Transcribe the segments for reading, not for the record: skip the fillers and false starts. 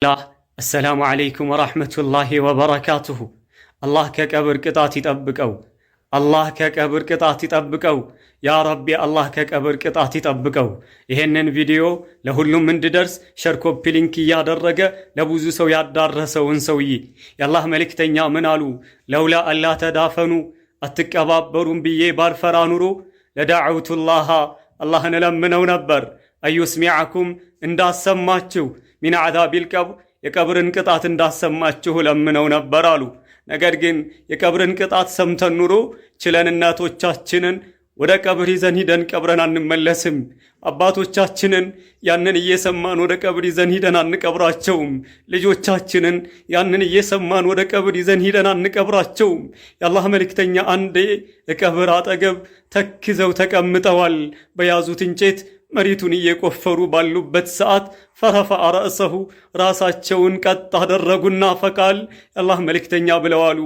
አሰላሙ ዓለይኩም ወራህመቱላሂ ወበረካቱሁ። አላህ ከቀብር ቅጣት ይጠብቀው። አላህ ከቀብር ቅጣት ይጠብቀው። ያ ረቢ አላህ ከቀብር ቅጣት ይጠብቀው። ይሄንን ቪዲዮ ለሁሉም እንዲደርስ ሸር ኮፒ ሊንክ እያደረገ ለብዙ ሰው ያዳረሰውን ሰውዬ የአላህ መልእክተኛ ምን አሉ? ለውላ አላ ተዳፈኑ አትቀባበሩም ብዬ ባልፈራ ኑሮ ለዳዕውቱላህ አላህን እለምነው ነበር አዩስሚዐኩም እንዳሰማችሁ ሚን ዓዛቢል ቀብር የቀብርን ቅጣት እንዳሰማችሁ ለምነው ነበር አሉ። ነገር ግን የቀብርን ቅጣት ሰምተን ኑሮ ችለን እናቶቻችንን ወደ ቀብር ይዘን ሂደን ቀብረን አንመለስም። አባቶቻችንን ያንን እየሰማን ወደ ቀብር ይዘን ሂደን አንቀብራቸውም። ልጆቻችንን ያንን እየሰማን ወደ ቀብር ይዘን ሂደን አንቀብራቸውም። የአላህ መልእክተኛ አንዴ የቀብር አጠገብ ተክዘው ተቀምጠዋል። በያዙት እንጨት መሬቱን እየቆፈሩ ባሉበት ሰዓት ፈረፈዐ ረእሰሁ ራሳቸውን ቀጥ አደረጉና ፈቃል የአላህ መልእክተኛ ብለዋሉ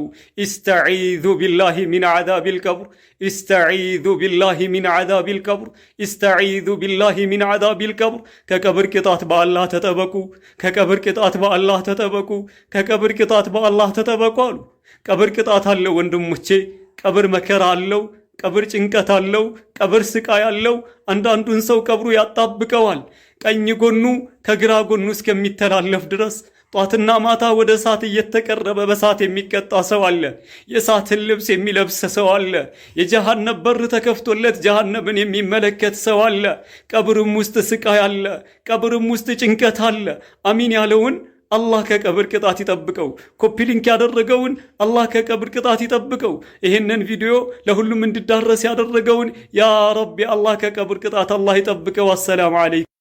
ኢስተዒዙ ቢላሂ ሚን ዓዛቢል ቀብር፣ ኢስተዒዙ ቢላሂ ሚን ዓዛቢል ቀብር፣ ኢስተዒዙ ቢላሂ ሚን ዓዛቢል ቀብር። ከቀብር ቅጣት በአላህ ተጠበቁ፣ ከቀብር ቅጣት በአላህ ተጠበቁ፣ ከቀብር ቅጣት በአላህ ተጠበቁ አሉ። ቀብር ቅጣት አለው ወንድሞቼ፣ ቀብር መከራ አለው፣ ቀብር ጭንቀት አለው፣ ቀብር ስቃይ አለው። አንዳንዱን ሰው ቀብሩ ያጣብቀዋል። ቀኝ ጎኑ ከግራ ጎኑ እስከሚተላለፍ ድረስ ጧትና ማታ ወደ እሳት እየተቀረበ በእሳት የሚቀጣ ሰው አለ። የእሳትን ልብስ የሚለብስ ሰው አለ። የጀሃነም በር ተከፍቶለት ጀሃነምን የሚመለከት ሰው አለ። ቀብርም ውስጥ ስቃይ አለ። ቀብርም ውስጥ ጭንቀት አለ። አሚን ያለውን አላህ ከቀብር ቅጣት ይጠብቀው። ኮፒ ሊንክ ያደረገውን አላህ ከቀብር ቅጣት ይጠብቀው። ይሄንን ቪዲዮ ለሁሉም እንዲዳረስ ያደረገውን ያ ረቢ አላህ ከቀብር ቅጣት አላህ ይጠብቀው። አሰላሙ አለይኩም።